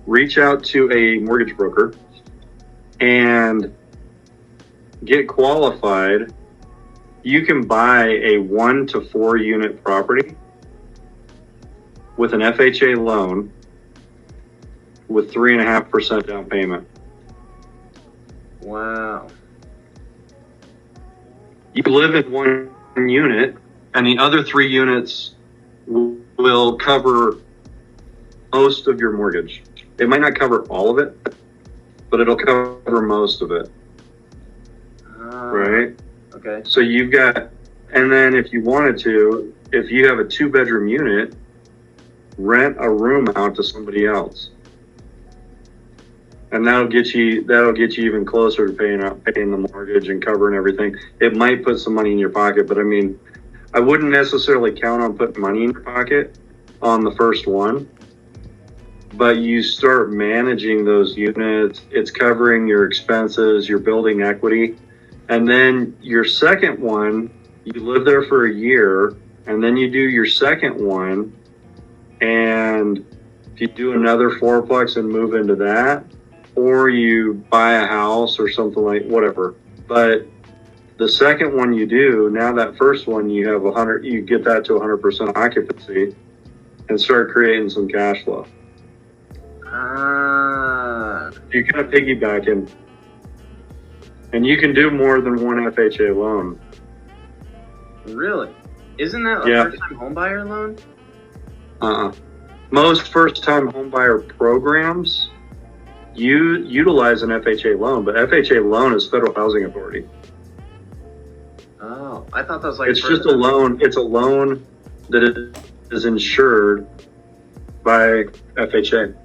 reach out to a mortgage broker and get qualified. You can buy a 1 to 4 unit property with an FHA loan with 3.5% down payment. Wow. You live in one unit, and the other 3 units will cover most of your mortgage. It might not cover all of it, but it'll cover most of it. Right? Okay. So you've got, and then if you wanted to, if you have a 2-bedroom unit, rent a room out to somebody else. And that'll get you even closer to paying the mortgage and covering everything. It might put some money in your pocket, but I mean, I wouldn't necessarily count on putting money in your pocket on the first one. But you start managing those units, it's covering your expenses, you're building equity. And then your second one, you live there for a year, and then you do your second one. And if you do another 4-plex and move into that, or you buy a house or something like whatever. But the second one you do, now that first one you have you get that to 100% occupancy and start creating some cash flow. You kind of piggybacking, and you can do more than one FHA loan. Really? Isn't that a first-time homebuyer loan? Most first-time homebuyer programs utilize an FHA loan, but FHA loan is Federal Housing Authority. Oh, I thought that was like it's just a loan. It's a loan that is insured by FHA.